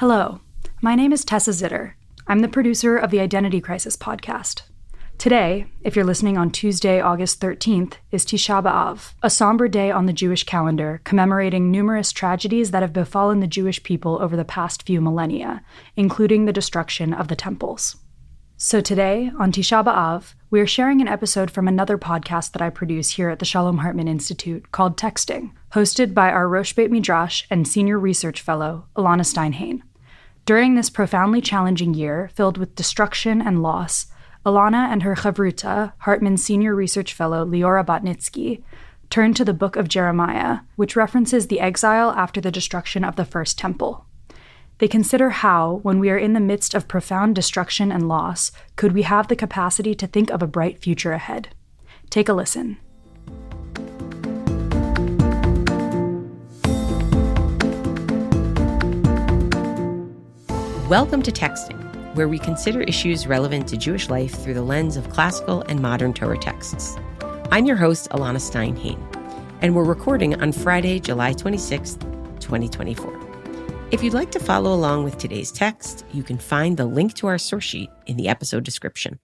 Hello, my name is Tessa Zitter. I'm the producer of the Identity Crisis podcast. Today, if you're listening on Tuesday, August 13th, is Tisha B'av, a somber day on the Jewish calendar commemorating numerous tragedies that have befallen the Jewish people over the past few millennia, including the destruction of the temples. So today, on Tisha B'av, we are sharing an episode from another podcast that I produce here at the Shalom Hartman Institute called Texting, hosted by our Rosh Beit Midrash and Senior Research Fellow, Elana. During this profoundly challenging year, filled with destruction and loss, Elana and her chavruta, Hartman Senior Research Fellow Leora turned to the book of Jeremiah, which references the exile after the destruction of the first temple. They consider how, when we are in the midst of profound destruction and loss, could we have the capacity to think of a bright future ahead. Take a listen. Welcome to Texting, where we consider issues relevant to Jewish life through the lens of classical and modern Torah texts. I'm your host, Elana Steinhain, and we're recording on Friday, July 26th, 2024. If you'd like to follow along with today's text, you can find the link to our source sheet in the episode description.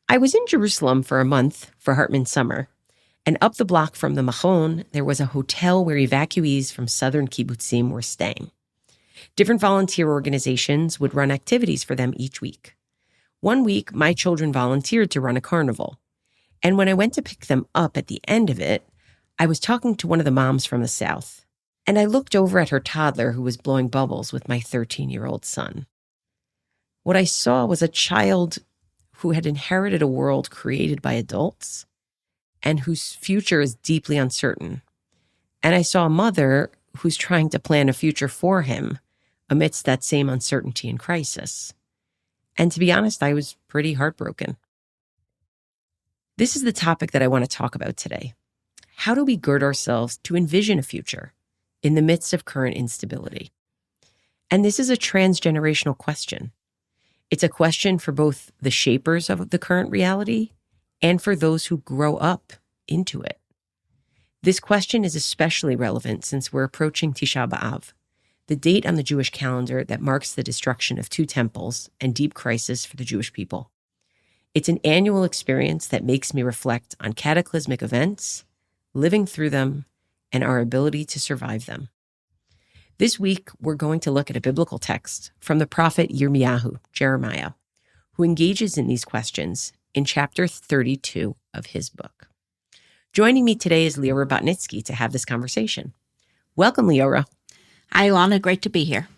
I was in Jerusalem for a month for Hartman summer, and up the block from the Machon, there was a hotel where evacuees from southern kibbutzim were staying. Different volunteer organizations would run activities for them each week. One week, my children volunteered to run a carnival. And when I went to pick them up at the end of it, I was talking to one of the moms from the South. And I looked over at her toddler who was blowing bubbles with my 13-year-old son. What I saw was a child who had inherited a world created by adults and whose future is deeply uncertain. And I saw a mother who's trying to plan a future for him amidst that same uncertainty and crisis. And to be honest, I was pretty heartbroken. This is the topic that I want to talk about today. How do we gird ourselves to envision a future in the midst of current instability? And this is a transgenerational question. It's a question for both the shapers of the current reality and for those who grow up into it. This question is especially relevant since we're approaching Tisha B'av, the date on the Jewish calendar that marks the destruction of two temples and deep crisis for the Jewish people. It's an annual experience that makes me reflect on cataclysmic events, living through them, and our ability to survive them. This week, we're going to look at a biblical text from the prophet Yirmiyahu, Jeremiah, who engages in these questions in chapter 32 of his book. Joining me today is Leora to have this conversation. Welcome, Leora. Hi, Elana. Great to be here.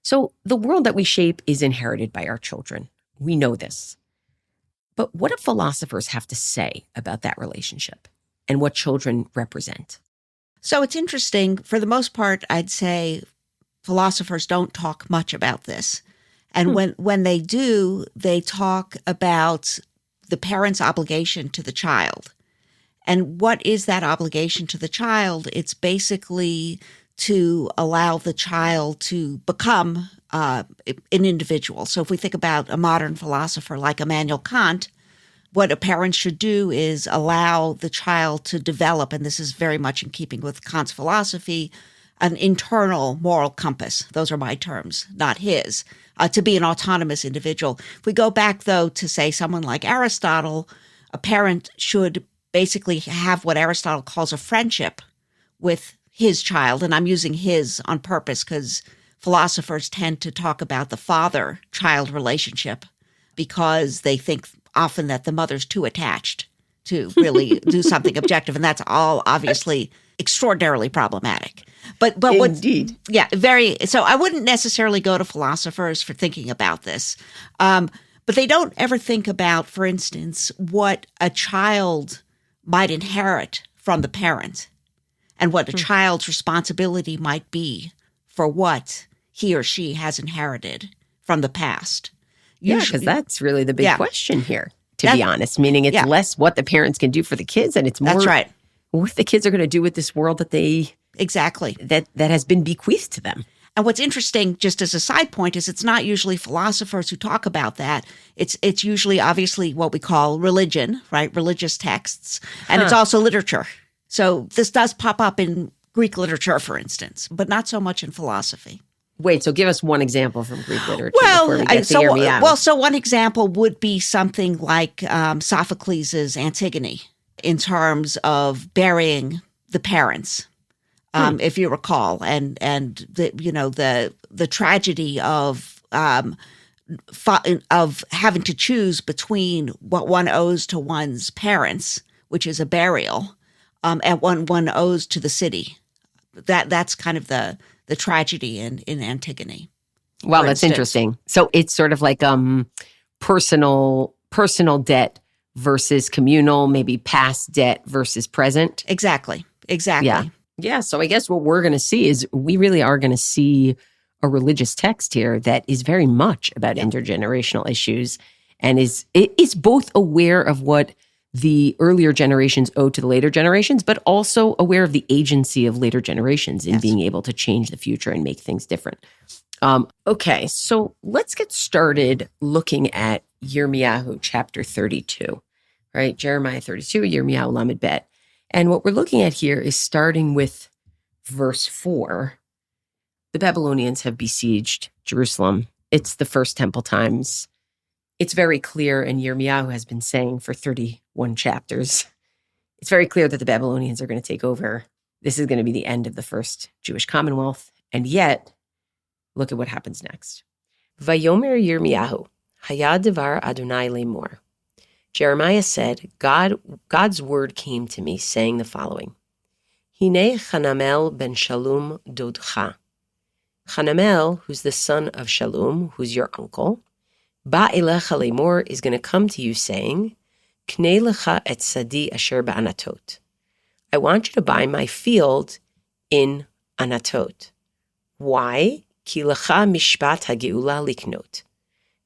So the world that we shape is inherited by our children. We know this. But what do philosophers have to say about that relationship and what children represent? So it's interesting. For the most part, I'd say philosophers don't talk much about this. And when they do, they talk about the parent's obligation to the child. And what is that obligation to the child? It's basically to allow the child to become an individual. So if we think about a modern philosopher like Immanuel Kant, what a parent should do is allow the child to develop, and this is very much in keeping with Kant's philosophy, an internal moral compass. Those are my terms, not his, to be an autonomous individual. If we go back, though, to say someone like Aristotle, a parent should basically have what Aristotle calls a friendship with his child. And I'm using his on purpose because philosophers tend to talk about the father-child relationship because they think often that the mother's too attached to really do something objective. And that's all obviously extraordinarily problematic. But Indeed. So I wouldn't necessarily go to philosophers for thinking about this. But they don't ever think about, for instance, what a child might inherit from the parent and what a child's responsibility might be for what he or she has inherited from the past. Yeah, because that's really the big question here, to be honest, meaning it's less what the parents can do for the kids and it's more what the kids are going to do with this world that they that has been bequeathed to them. And what's interesting, just as a side point, is it's not usually philosophers who talk about that. It's usually obviously what we call religion, right? Religious texts. And it's also literature. So this does pop up in Greek literature, for instance, but not so much in philosophy. Wait, so give us one example from Greek literature before we get to Yirmiyahu. So one example would be something like Sophocles' Antigone in terms of burying the parents, if you recall, and the tragedy of having to choose between what one owes to one's parents, which is a burial, and one owes to the city. That's kind of the tragedy in Antigone. Wow, that's interesting. So it's sort of like personal debt versus communal, maybe past debt versus present. Exactly. Yeah. So I guess what we're going to see is we really are going to see a religious text here that is very much about intergenerational issues and is both aware of what the earlier generations owe to the later generations, but also aware of the agency of later generations in being able to change the future and make things different. Okay, so let's get started looking at Yirmiyahu chapter 32, right? Jeremiah 32, Yirmiyahu Lamed Bet. And what we're looking at here is starting with verse 4. The Babylonians have besieged Jerusalem. It's the first temple times. It's very clear, and Yirmiyahu has been saying for 31 chapters, it's very clear that the Babylonians are going to take over. This is going to be the end of the first Jewish Commonwealth. And yet, look at what happens next. Vayomer Yirmiyahu, Hayad Devar Adonai Lemor. Jeremiah said, God's word came to me, saying the following. Hine Chanamel ben Shalom Dodcha. Chanamel, who's the son of Shalom, who's your uncle, Ba Elecha Lemor is going to come to you saying, K'nei lecha et sadi asher ba'anatot. I want you to buy my field in Anatot. Why? Ki lecha mishpat hageula liknot.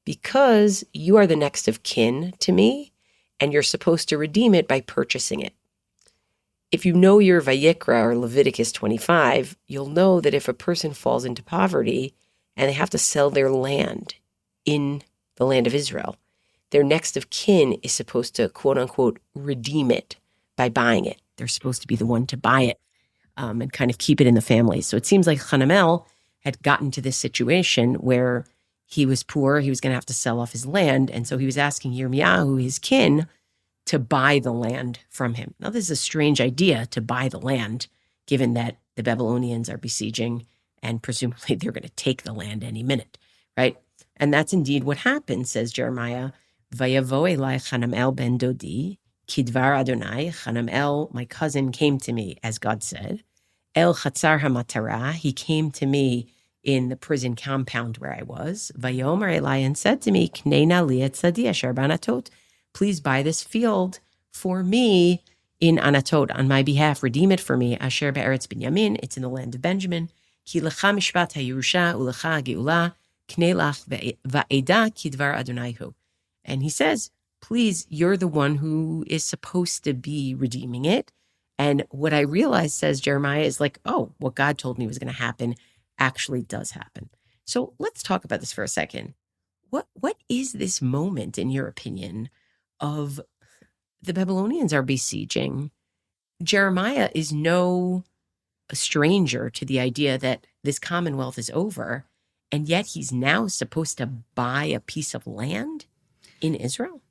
Because you are the next of kin to me, and you're supposed to redeem it by purchasing it. If you know your Vayikra or Leviticus 25, you'll know that if a person falls into poverty and they have to sell their land in the land of Israel, their next of kin is supposed to, quote unquote, redeem it by buying it. They're supposed to be the one to buy it and kind of keep it in the family. So it seems like Hanamel had gotten to this situation where he was poor, he was going to have to sell off his land, and so he was asking Yirmiyahu, his kin, to buy the land from him. Now, this is a strange idea, to buy the land, given that the Babylonians are besieging, and presumably they're going to take the land any minute, right? And that's indeed what happened, says Jeremiah. Vayavo elai Chanamel ben Dodi, kidvar Adonai, Chanamel, my cousin, came to me, as God said. El chatzar hamatara, he came to me in the prison compound where I was. Vayomer elai, and said to me, Knei li et sadi asher ba'anatot. Please buy this field for me in Anatot, on my behalf. Redeem it for me. Asher be'eretz Binyamin, it's in the land of Benjamin. Ki lecha mishpat ha'yerusha ulecha ha'geula, knei lach va'eda kidvar Adonaihu. And he says, please, you're the one who is supposed to be redeeming it. And what I realized, says Jeremiah, is like, oh, what God told me was going to happen actually does happen. So let's talk about this for a second. What is this moment, in your opinion, of the Babylonians are besieging? Jeremiah is no stranger to the idea that this commonwealth is over, and yet he's now supposed to buy a piece of land in Israel?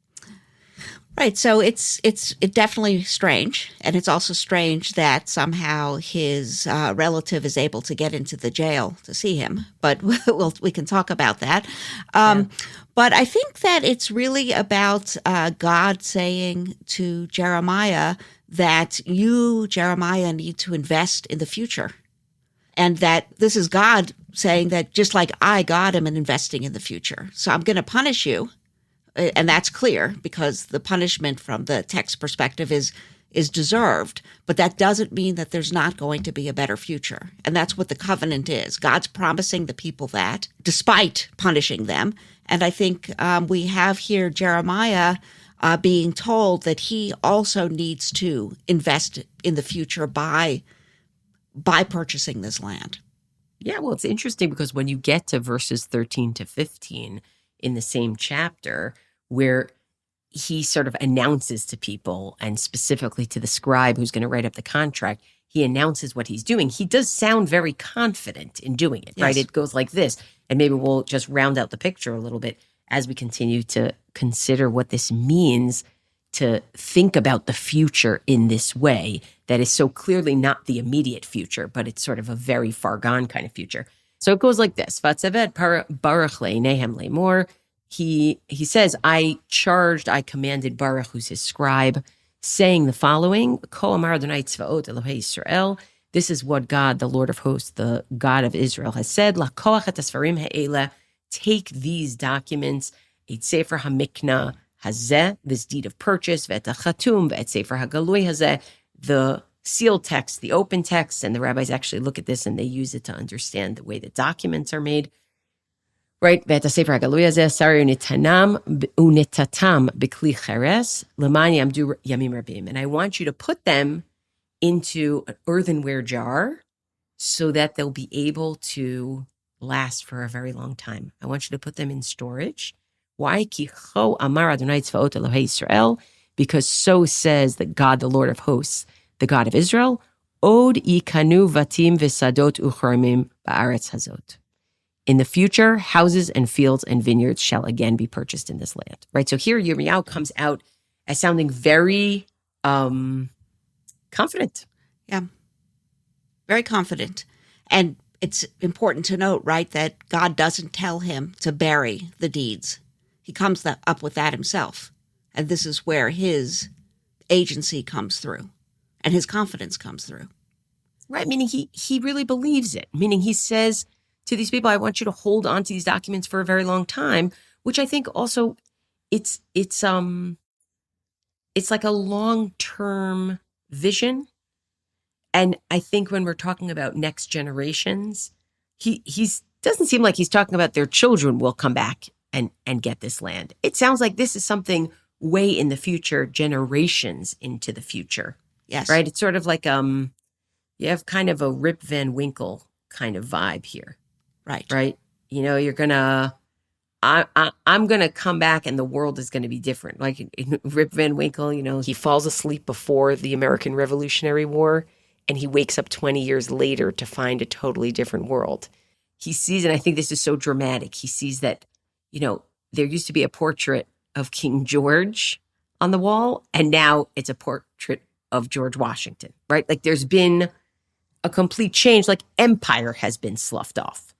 Right. So it's definitely strange. And it's also strange that somehow his relative is able to get into the jail to see him. But we can talk about that. But I think that it's really about God saying to Jeremiah that you, Jeremiah, need to invest in the future. And that this is God saying that just like I, God, am investing in the future. So I'm going to punish you. And that's clear because the punishment from the text perspective is deserved. But that doesn't mean that there's not going to be a better future. And that's what the covenant is. God's promising the people that despite punishing them. And I think we have here Jeremiah being told that he also needs to invest in the future by purchasing this land. Yeah, well, it's interesting because when you get to verses 13 to 15 in the same chapter, where he sort of announces to people, and specifically to the scribe who's going to write up the contract, he announces what he's doing, he does sound very confident in doing it, right? Yes. It goes like this. And maybe we'll just round out the picture a little bit as we continue to consider what this means to think about the future in this way that is so clearly not the immediate future, but it's sort of a very far gone kind of future. So it goes like this. Vatzavet Baruch le'nehem le'mor. He says, I commanded Baruch, who's his scribe, saying the following, Ko amar Adonai tzvaot Elohei Yisrael. This is what God, the Lord of hosts, the God of Israel, has said. Lakoach et asfarim ha'ela. Take these documents, et sefer hamikna hazeh, this deed of purchase, ve'et hachatum, ve'et sefer hagalui hazeh, the sealed text, the open text, and the rabbis actually look at this and they use it to understand the way that documents are made. Right, ve'et sefer hagalui hazeh, sari unitatam b'kli cheres, l'man yamdu yamim rabim. And I want you to put them into an earthenware jar so that they'll be able to last for a very long time. I want you to put them in storage. Why? Ki cho amar Adonai tzvaot Elohei Yisrael, because so says the God, the Lord of hosts, the God of Israel, Od ikanu vatim v'sadot ucharmim ba'aretz hazot. In the future, houses and fields and vineyards shall again be purchased in this land. Right? So here Yirmiyahu comes out as sounding very confident. Yeah. Very confident. And it's important to note, right, that God doesn't tell him to bury the deeds. He comes up with that himself. And this is where his agency comes through and his confidence comes through. Right, meaning he really believes it. Meaning he says to these people, I want you to hold on to these documents for a very long time, which I think also it's like a long-term vision. And I think when we're talking about next generations, he doesn't seem like he's talking about their children will come back and get this land. It sounds like this is something way in the future, generations into the future. Yes. Right? It's sort of like you have kind of a Rip Van Winkle kind of vibe here. Right. Right? You know, you're going to I'm going to come back and the world is going to be different. Like in Rip Van Winkle, you know, he falls asleep before the American Revolutionary War and he wakes up 20 years later to find a totally different world. He sees, and I think this is so dramatic, he sees that, you know, there used to be a portrait of King George on the wall and now it's a portrait of George Washington, right? Like there's been a complete change, like empire has been sloughed off,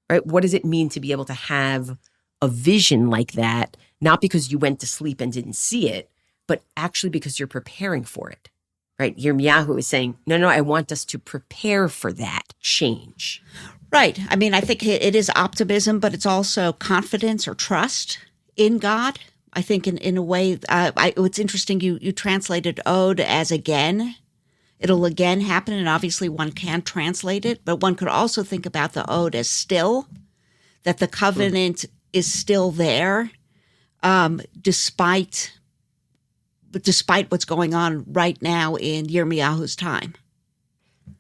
right? What does it mean to be able to have a vision like that, not because you went to sleep and didn't see it, but actually because you're preparing for it, right? Yirmiyahu is saying, no, I want us to prepare for that change. Right. I mean, I think it is optimism, but it's also confidence or trust in God. I think in a way, it's interesting, you translated ode as again. It'll again happen, and obviously one can't translate it, but one could also think about the ode as still, that the covenant is still there, despite what's going on right now in Yirmiyahu's time.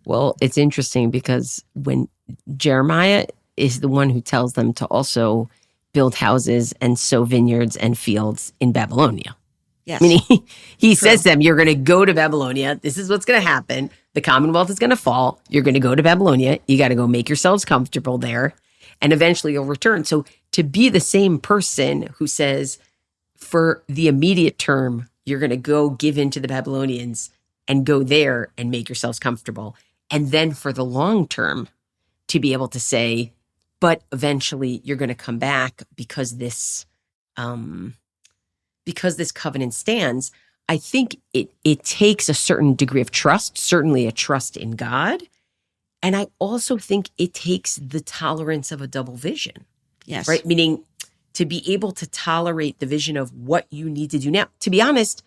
Well, it's interesting because when Jeremiah is the one who tells them to also build houses and sow vineyards and fields in Babylonia. Yes. I mean, he says to them, you're going to go to Babylonia. This is what's going to happen. The Commonwealth is going to fall. You're going to go to Babylonia. You got to go make yourselves comfortable there. And eventually you'll return. So to be the same person who says, for the immediate term, you're going to go give in to the Babylonians and go there and make yourselves comfortable. And then for the long term, to be able to say, but eventually you're going to come back because this covenant stands. I think it takes a certain degree of trust, certainly a trust in God. And I also think it takes the tolerance of a double vision. Yes. Right? Meaning to be able to tolerate the vision of what you need to do now. To be honest,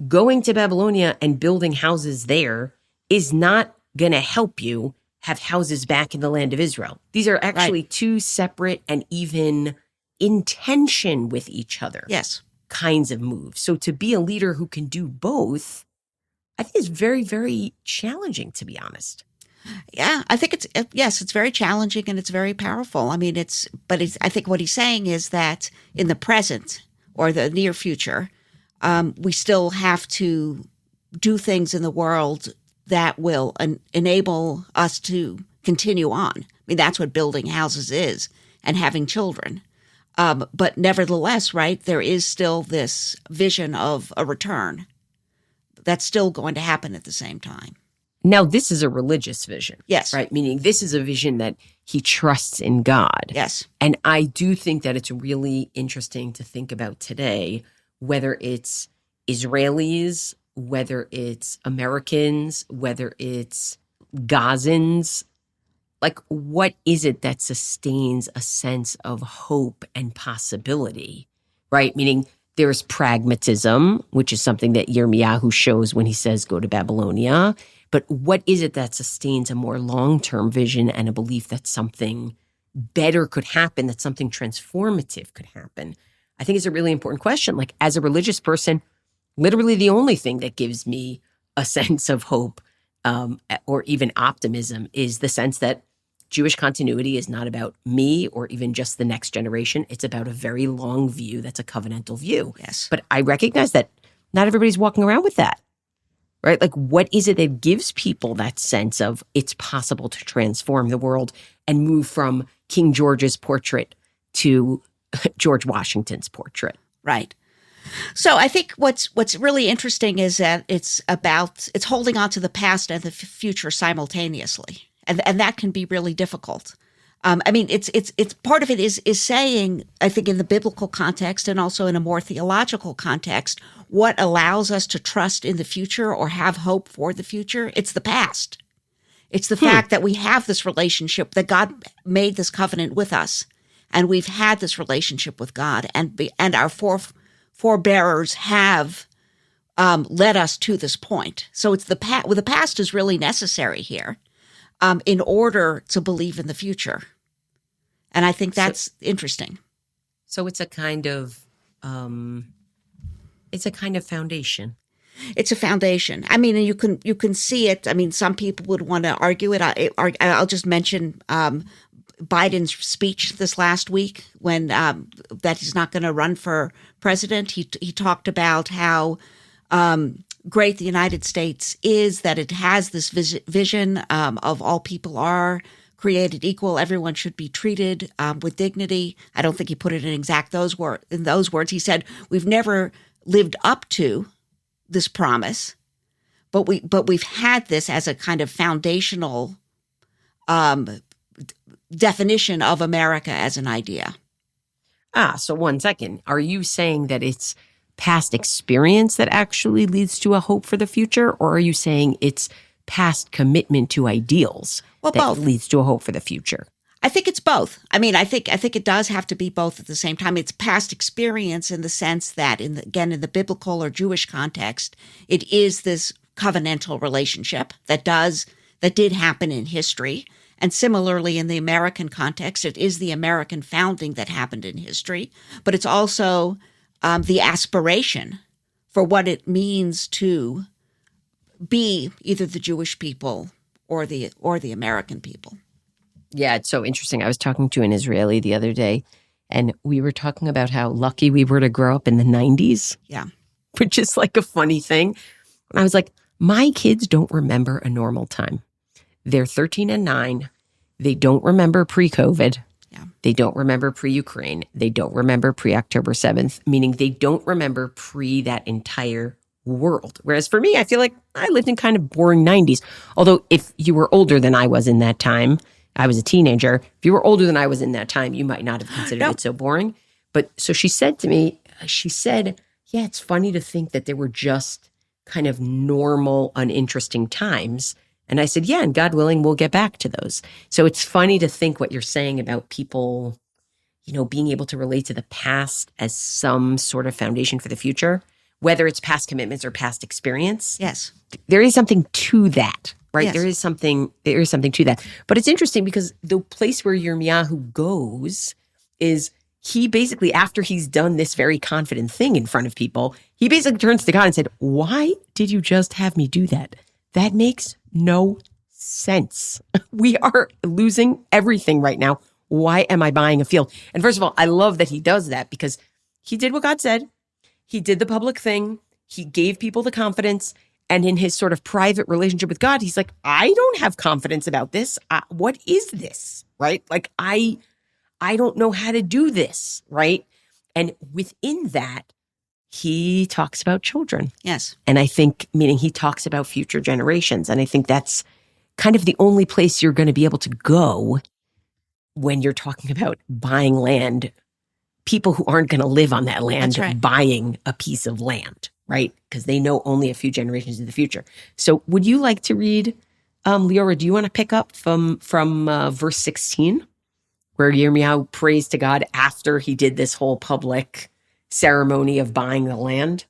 going to Babylonia and building houses there is not going to help you have houses back in the land of Israel. These are actually two separate and even in tension with each other. Yes. Kinds of moves. So to be a leader who can do both, I think is very, very challenging, to be honest. Yeah, I think it's very challenging and it's very powerful. I mean, I think what he's saying is that in the present or the near future, we still have to do things in the world that will enable us to continue on. I mean, that's what building houses is, and having children. But nevertheless, right, there is still this vision of a return that's still going to happen at the same time. Now, this is a religious vision. Yes. Right? Meaning this is a vision that he trusts in God. Yes. And I do think that it's really interesting to think about today, whether it's Israelis, whether it's Americans, whether it's Gazans. Like, what is it that sustains a sense of hope and possibility, right? Meaning there's pragmatism, which is something that Yirmiyahu shows when he says, go to Babylonia. But what is it that sustains a more long-term vision and a belief that something better could happen, that something transformative could happen? I think it's a really important question. Like, as a religious person, literally the only thing that gives me a sense of hope or even optimism is the sense that Jewish continuity is not about me or even just the next generation. It's about a very long view that's a covenantal view. Yes. But I recognize that not everybody's walking around with that, right? Like, what is it that gives people that sense of it's possible to transform the world and move from King George's portrait to George Washington's portrait? Right. So I think what's really interesting is that it's holding on to the past and the future simultaneously. And that can be really difficult. I mean, it's part of it is saying, I think, in the biblical context and also in a more theological context, what allows us to trust in the future or have hope for the future. It's the past. It's the fact that we have this relationship, that God made this covenant with us, and we've had this relationship with God, and our forebearers have led us to this point. So it's the past is really necessary here. In order to believe in the future. And I think that's interesting. So it's a kind of foundation. It's a foundation. I mean, and you can see it. I mean, some people would want to argue it. I'll just mention Biden's speech this last week when that he's not going to run for president. He talked about how great the United States is, that it has this vision of all people are created equal. Everyone should be treated with dignity. I don't think he put it in those words. He said, we've never lived up to this promise, but we've had this as a kind of foundational definition of America as an idea. So 1 second. Are you saying that it's past experience that actually leads to a hope for the future? Or are you saying it's past commitment to ideals that both leads to a hope for the future? I think it's both. I mean, I think it does have to be both at the same time. It's past experience in the sense that, in the biblical or Jewish context, it is this covenantal relationship that did happen in history. And similarly, in the American context, it is the American founding that happened in history. But it's also the aspiration for what it means to be either the Jewish people or the American people. Yeah, it's so interesting. I was talking to an Israeli the other day, and we were talking about how lucky we were to grow up in the 90s. Yeah. Which is like a funny thing. And I was like, my kids don't remember a normal time. They're 13 and 9. They don't remember pre-COVID. Yeah. They don't remember pre-Ukraine. They don't remember pre-October 7th, meaning they don't remember pre that entire world. Whereas for me, I feel like I lived in kind of boring 90s. Although if you were older than I was in that time, I was a teenager. If you were older than I was in that time, you might not have considered it so boring. But so she said to me, yeah, it's funny to think that there were just kind of normal, uninteresting times. And I said, yeah, and God willing, we'll get back to those. So it's funny to think what you're saying about people, being able to relate to the past as some sort of foundation for the future, whether it's past commitments or past experience. Yes. There is something to that, right? Yes. There is something to that. But it's interesting because the place where Yirmiyahu goes is he basically, after he's done this very confident thing in front of people, he basically turns to God and said, why did you just have me do that? That makes no sense. We are losing everything right now. Why am I buying a field? And first of all, I love that he does that because he did what God said. He did the public thing. He gave people the confidence. And in his sort of private relationship with God, he's like, I don't have confidence about this. What is this, right? Like, I don't know how to do this, right? And within that, he talks about children. Yes. And I think, meaning he talks about future generations. And I think that's kind of the only place you're going to be able to go when you're talking about buying land, people who aren't going to live on that land, buying a piece of land, right? Because they know only a few generations in the future. So would you like to read, Leora, do you want to pick up from verse 16, where Yirmiyahu prays to God after he did this whole public ceremony of buying the land?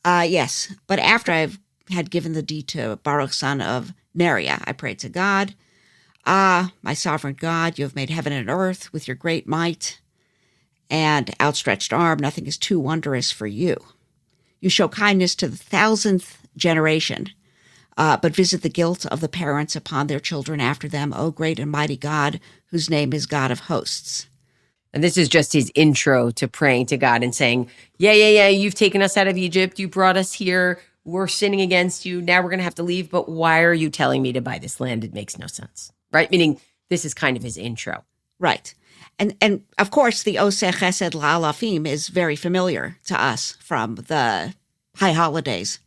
Yes. But after I've had given the deed to Baruch, son of Neriah, I prayed to God, my sovereign God, you have made heaven and earth with your great might and outstretched arm. Nothing is too wondrous for you. You show kindness to the 1,000th generation, but visit the guilt of the parents upon their children after them, O great and mighty God, whose name is God of hosts. And this is just his intro to praying to God and saying, yeah, you've taken us out of Egypt. You brought us here. We're sinning against you. Now we're going to have to leave. But why are you telling me to buy this land? It makes no sense, right? Meaning this is kind of his intro. Right. And of course, the Oseh Chesed La'alafim is very familiar to us from the high holidays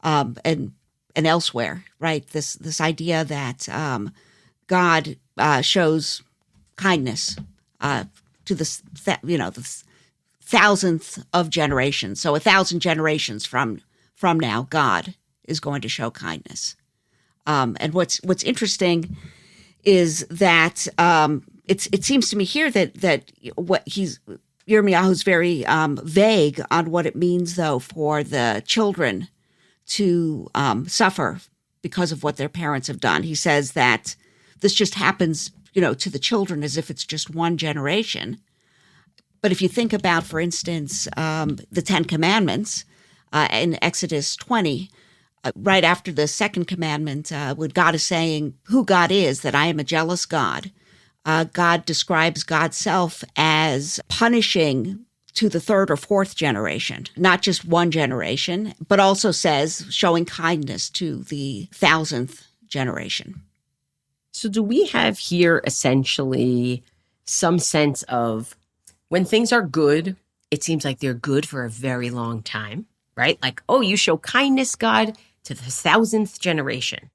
and elsewhere, right? This idea that God shows kindness to the 1,000th of generations. So 1,000 generations from now, God is going to show kindness. And what's interesting is that it seems to me here that what Yirmiyahu's very vague on what it means, though, for the children to suffer because of what their parents have done. He says that this just happens, to the children as if it's just one generation. But if you think about, for instance, the Ten Commandments in Exodus 20, right after the second commandment, when God is saying who God is, that I am a jealous God, God describes God's self as punishing to the third or fourth generation, not just one generation, but also says showing kindness to the 1,000th generation. So do we have here essentially some sense of when things are good, it seems like they're good for a very long time, right? Like, oh, you show kindness, God, to the 1,000th generation.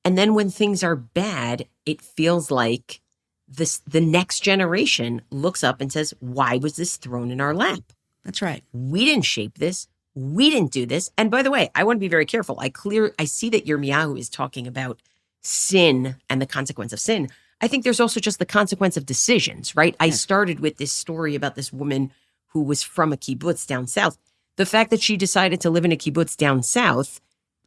And then when things are bad, it feels like the next generation looks up and says, why was this thrown in our lap? That's right. We didn't shape this. We didn't do this. And by the way, I want to be very careful. I see that Yirmiyahu is talking about sin and the consequence of sin. I think there's also just the consequence of decisions, right? I started with this story about this woman who was from a kibbutz down south. The fact that she decided to live in a kibbutz down south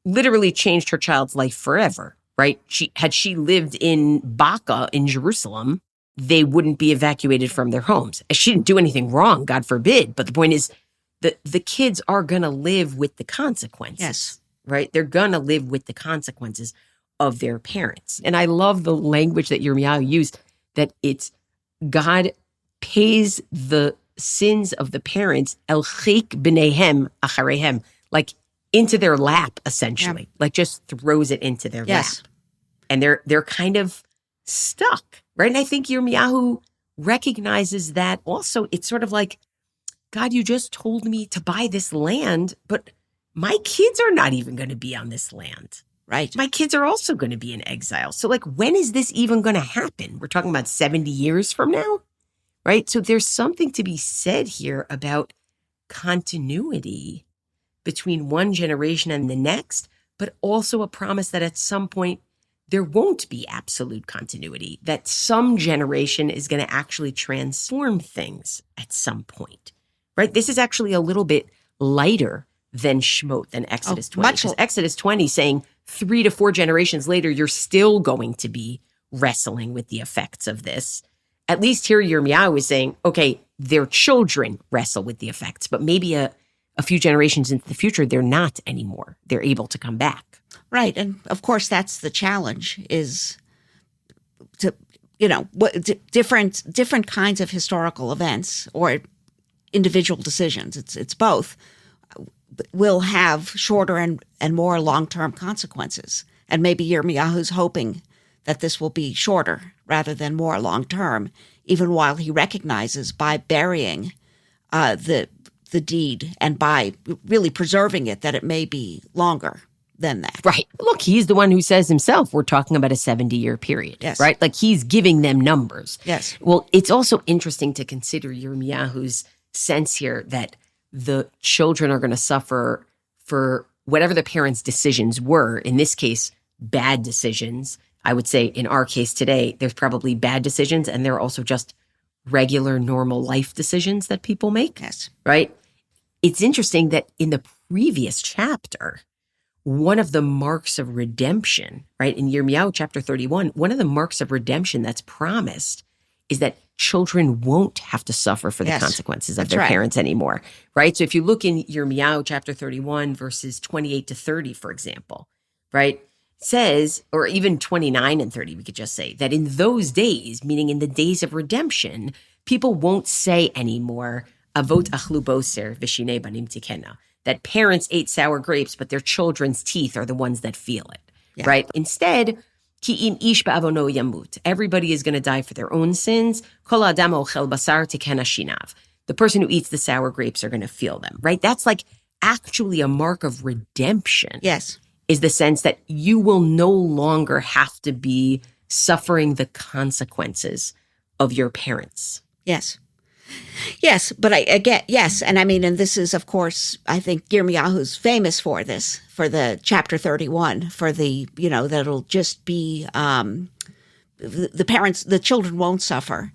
literally changed her child's life forever, right? Had she lived in Baka in Jerusalem, they wouldn't be evacuated from their homes. She didn't do anything wrong, God forbid. But the point is that the kids are going to live with the consequences, yes, right? They're going to live with the consequences of their parents. And I love the language that Yirmiyahu used, that it's God pays the sins of the parents, el chik b'neihem achareihem, like into their lap, essentially, like just throws it into their lap. And they're kind of stuck, right? And I think Yirmiyahu recognizes that also. It's sort of like, God, you just told me to buy this land, but my kids are not even going to be on this land. Right. My kids are also going to be in exile. So like, when is this even going to happen? We're talking about 70 years from now, right? So there's something to be said here about continuity between one generation and the next, but also a promise that at some point there won't be absolute continuity, that some generation is going to actually transform things at some point, right? This is actually a little bit lighter than Shmot, than Exodus 20. Because Exodus 20 saying 3 to 4 generations later, you're still going to be wrestling with the effects of this. At least here, Yirmiyahu is saying, okay, their children wrestle with the effects, but maybe a few generations into the future, they're not anymore. They're able to come back. Right. And of course, that's the challenge, is to, different kinds of historical events or individual decisions. It's both. will have shorter and more long-term consequences. And maybe Yirmiyahu's hoping that this will be shorter rather than more long-term, even while he recognizes by burying the deed and by really preserving it that it may be longer than that. Right. Look, he's the one who says himself, we're talking about a 70-year period. Yes. Right? Like he's giving them numbers. Yes. Well, it's also interesting to consider Yirmiyahu's sense here that the children are going to suffer for whatever the parents' decisions were. In this case, bad decisions. I would say in our case today, there's probably bad decisions and there are also just regular, normal life decisions that people make. Yes. Right? It's interesting that in the previous chapter, one of the marks of redemption, right, in Yirmiyahu chapter 31, one of the marks of redemption that's promised is that children won't have to suffer for the consequences of their parents anymore, right? So if you look in Yirmiyahu chapter 31, verses 28 to 30, for example, right, says, or even 29 and 30, we could just say, that in those days, meaning in the days of redemption, people won't say anymore, Avot achlu boser v'shinei banim tikena, that parents ate sour grapes, but their children's teeth are the ones that feel it, right? Instead, ki im ish ba'avono yamut. Everybody is going to die for their own sins. Kol adam ochel basar tikena shinav. The person who eats the sour grapes are going to feel them, right? That's like actually a mark of redemption. Yes. Is the sense that you will no longer have to be suffering the consequences of your parents. Yes. Yes, but I get, yes. And I mean, and this is, of course, I think Yirmiyahu's famous for this, for the chapter 31, for the, that'll just be, the parents, the children won't suffer.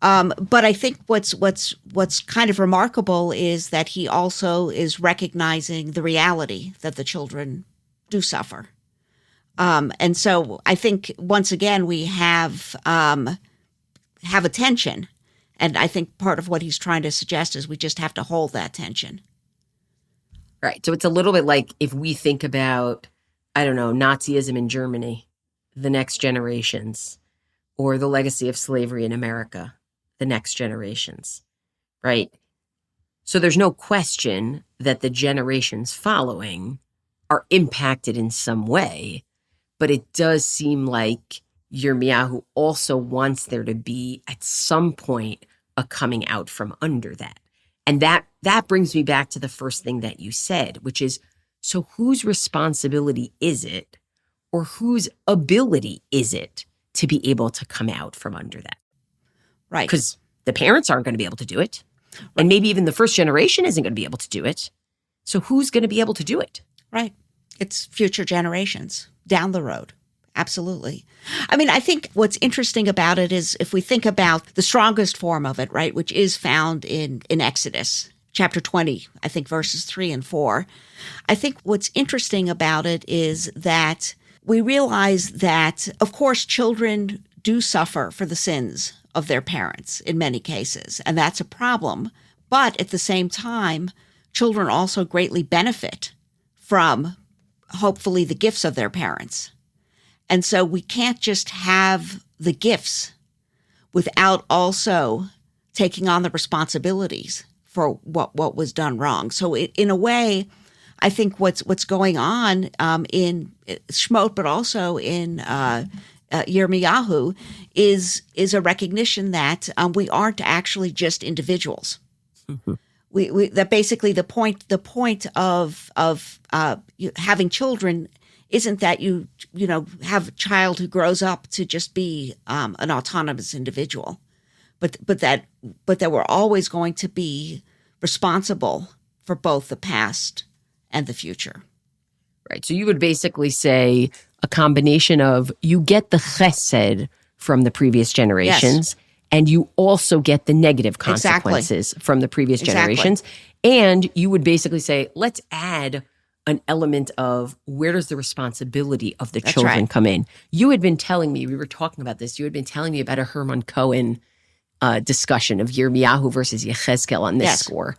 But I think what's kind of remarkable is that he also is recognizing the reality that the children do suffer. And so I think once again, we have a tension. And I think part of what he's trying to suggest is we just have to hold that tension. Right. So it's a little bit like if we think about, I don't know, Nazism in Germany, the next generations, or the legacy of slavery in America, the next generations, right? So there's no question that the generations following are impacted in some way, but it does seem like Yirmiyahu also wants there to be, at some point, a coming out from under that. And that brings me back to the first thing that you said, which is, so whose responsibility is it, or whose ability is it to be able to come out from under that? Right. Because the parents aren't going to be able to do it. Right. And maybe even the first generation isn't going to be able to do it. So who's going to be able to do it? Right. It's future generations down the road. Absolutely. I mean, I think what's interesting about it is if we think about the strongest form of it, right, which is found in Exodus, chapter 20, I think verses 3 and 4. I think what's interesting about it is that we realize that, of course, children do suffer for the sins of their parents in many cases, and that's a problem. But at the same time, children also greatly benefit from, hopefully, the gifts of their parents. And so we can't just have the gifts without also taking on the responsibilities for what was done wrong. So in a way, I think what's going on in Shmot, but also in Yirmiyahu, is a recognition that we aren't actually just individuals. Mm-hmm. We that basically the point of having children isn't that you have a child who grows up to just be an autonomous individual, but that we're always going to be responsible for both the past and the future. Right. So you would basically say a combination of you get the chesed from the previous generations, and you also get the negative consequences from the previous generations. And you would basically say, let's add an element of where does the responsibility of the children come in? You had been telling me, we were talking about this, you had been telling me about a Herman Cohen discussion of Yirmiyahu versus Yechezkel on this score.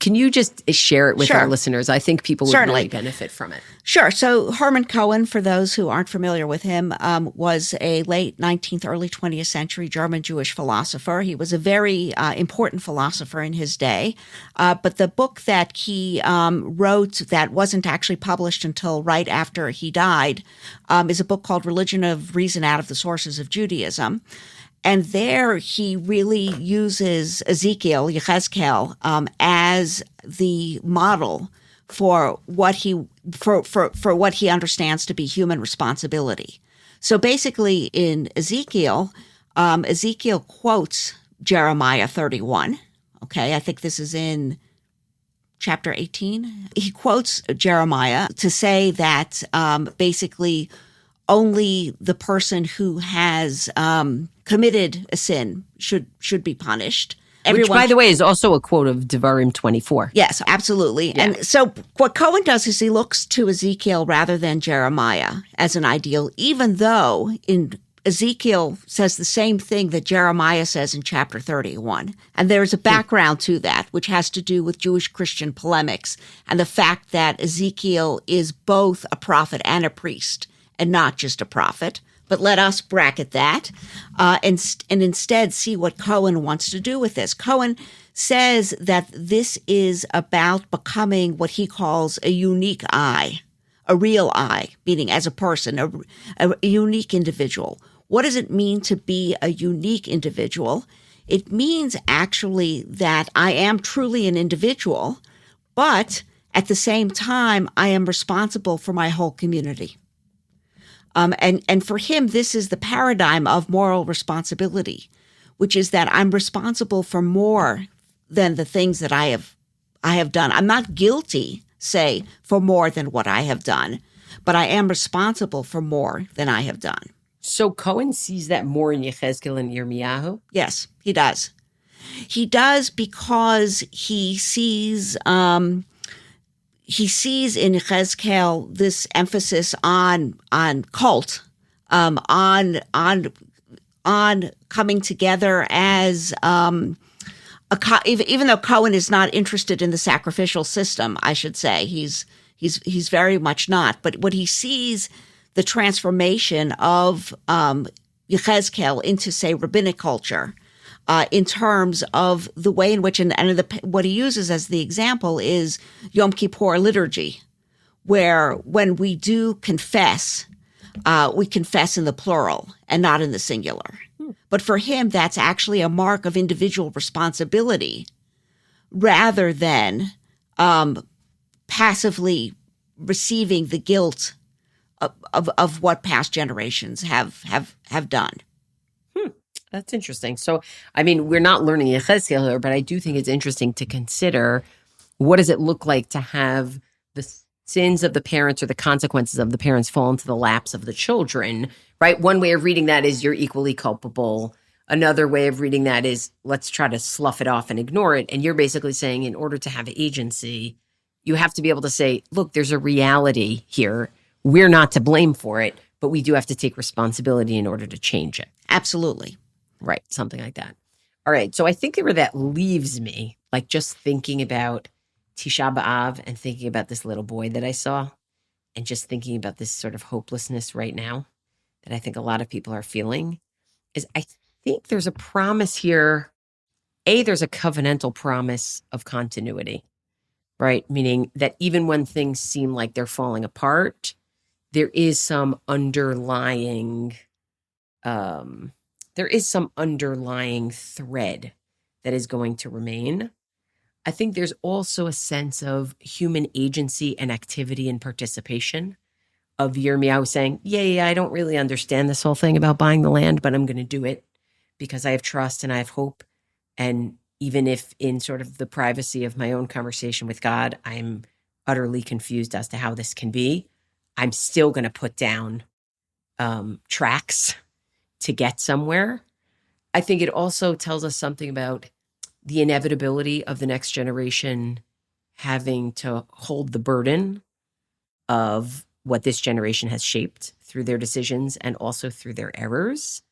Can you just share it with Sure. our listeners? I think people would Certainly. really benefit from it. Sure. So Herman Cohen, for those who aren't familiar with him, was a late 19th, early 20th century German Jewish philosopher. He was a very important philosopher in his day. But the book that he wrote that wasn't actually published until right after he died is a book called Religion of Reason Out of the Sources of Judaism. And there he really uses Ezekiel, Yechezkel, as the model for what he for what he understands to be human responsibility. So basically, in Ezekiel, Ezekiel quotes Jeremiah 31. Okay, I think this is in chapter 18. He quotes Jeremiah to say that basically only the person who has committed a sin should be punished. Which, by the way, is also a quote of Devarim 24. Yes, absolutely. Yeah. And so what Cohen does is he looks to Ezekiel rather than Jeremiah as an ideal, even though in Ezekiel says the same thing that Jeremiah says in chapter 31. And there's a background to that, which has to do with Jewish-Christian polemics and the fact that Ezekiel is both a prophet and a priest and not just a prophet. But let us bracket that and instead see what Cohen wants to do with this. Cohen says that this is about becoming what he calls a unique I, a real I, meaning as a person, a unique individual. What does it mean to be a unique individual? It means actually that I am truly an individual, but at the same time, I am responsible for my whole community. And for him, this is the paradigm of moral responsibility, which is that I'm responsible for more than the things that I have done. I'm not guilty, say, for more than what I have done, but I am responsible for more than I have done. So Cohen sees that more in Yechezkel and Yirmiyahu? Yes, he does. He does because he sees in Yechezkel this emphasis on cult, on coming together as even though Cohen is not interested in the sacrificial system, I should say he's very much not. But what he sees the transformation of Yechezkel into, say, rabbinic culture. In terms of the way in which, what he uses as the example is Yom Kippur liturgy, where when we do confess, we confess in the plural and not in the singular. But for him, that's actually a mark of individual responsibility rather than passively receiving the guilt of what past generations have done. That's interesting. So, I mean, we're not learning Yechezkel here, but I do think it's interesting to consider what does it look like to have the sins of the parents or the consequences of the parents fall into the laps of the children, right? One way of reading that is you're equally culpable. Another way of reading that is let's try to slough it off and ignore it. And you're basically saying in order to have agency, you have to be able to say, look, there's a reality here. We're not to blame for it, but we do have to take responsibility in order to change it. Absolutely. Right, something like that. All right, so I think where that leaves me, like just thinking about Tisha B'av and thinking about this little boy that I saw and just thinking about this sort of hopelessness right now that I think a lot of people are feeling, is I think there's a promise here. There's a covenantal promise of continuity, right? Meaning that even when things seem like they're falling apart, there is some underlying thread that is going to remain. I think there's also a sense of human agency and activity and participation of Yirmiyahu saying, yeah, I don't really understand this whole thing about buying the land, but I'm going to do it because I have trust and I have hope. And even if in sort of the privacy of my own conversation with God, I'm utterly confused as to how this can be, I'm still going to put down tracks to get somewhere. I think it also tells us something about the inevitability of the next generation having to hold the burden of what this generation has shaped through their decisions and also through their errors.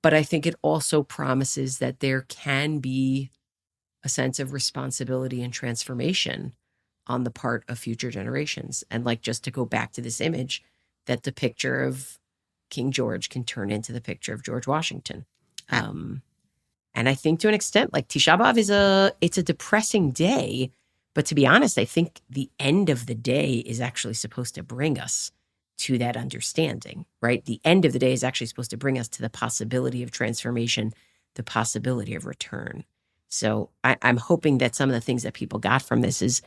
But I think it also promises that there can be a sense of responsibility and transformation on the part of future generations. And like, just to go back to this image, that the picture of King George can turn into the picture of George Washington. And I think to an extent, like Tisha B'av it's a depressing day, but to be honest, I think the end of the day is actually supposed to bring us to that understanding, right? The end of the day is actually supposed to bring us to the possibility of transformation, the possibility of return. So I'm hoping that some of the things that people got from this is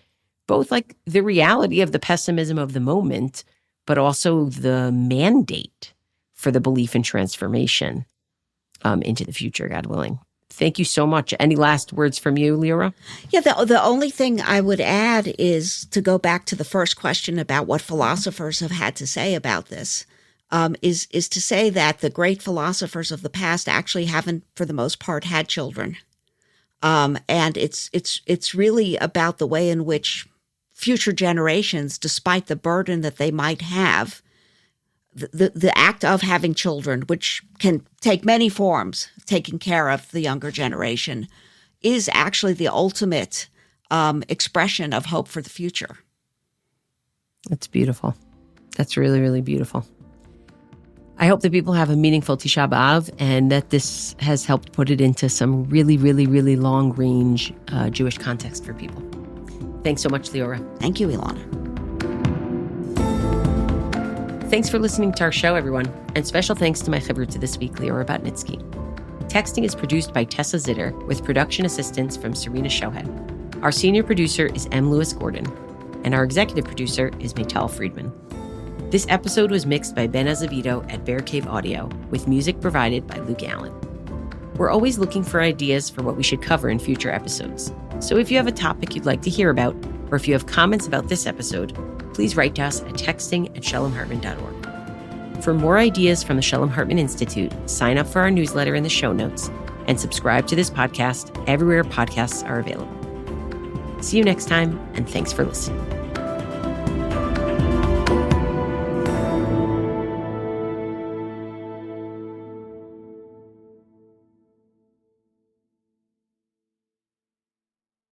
both like the reality of the pessimism of the moment, but also the mandate for the belief in transformation into the future, God willing. Thank you so much. Any last words from you, Leora? Yeah, the only thing I would add is to go back to the first question about what philosophers have had to say about this, is to say that the great philosophers of the past actually haven't, for the most part, had children. And it's really about the way in which future generations, despite the burden that they might have, the act of having children, which can take many forms, taking care of the younger generation, is actually the ultimate expression of hope for the future. That's beautiful. That's really, really beautiful. I hope that people have a meaningful Tisha B'av and that this has helped put it into some really, really, really long-range Jewish context for people. Thanks so much, Leora. Thank you, Elana. Thanks for listening to our show, everyone. And special thanks to my chavruta this week, Leora Batnitsky. Texting is produced by Tessa Zitter with production assistance from Serena Shohead. Our senior producer is M. Lewis Gordon. And our executive producer is Maytal Friedman. This episode was mixed by Ben Azevedo at Bear Cave Audio, with music provided by Luke Allen. We're always looking for ideas for what we should cover in future episodes. So if you have a topic you'd like to hear about, or if you have comments about this episode, please write to us at texting@shalomhartman.org. For more ideas from the Shalom Hartman Institute, sign up for our newsletter in the show notes and subscribe to this podcast everywhere podcasts are available. See you next time, and thanks for listening.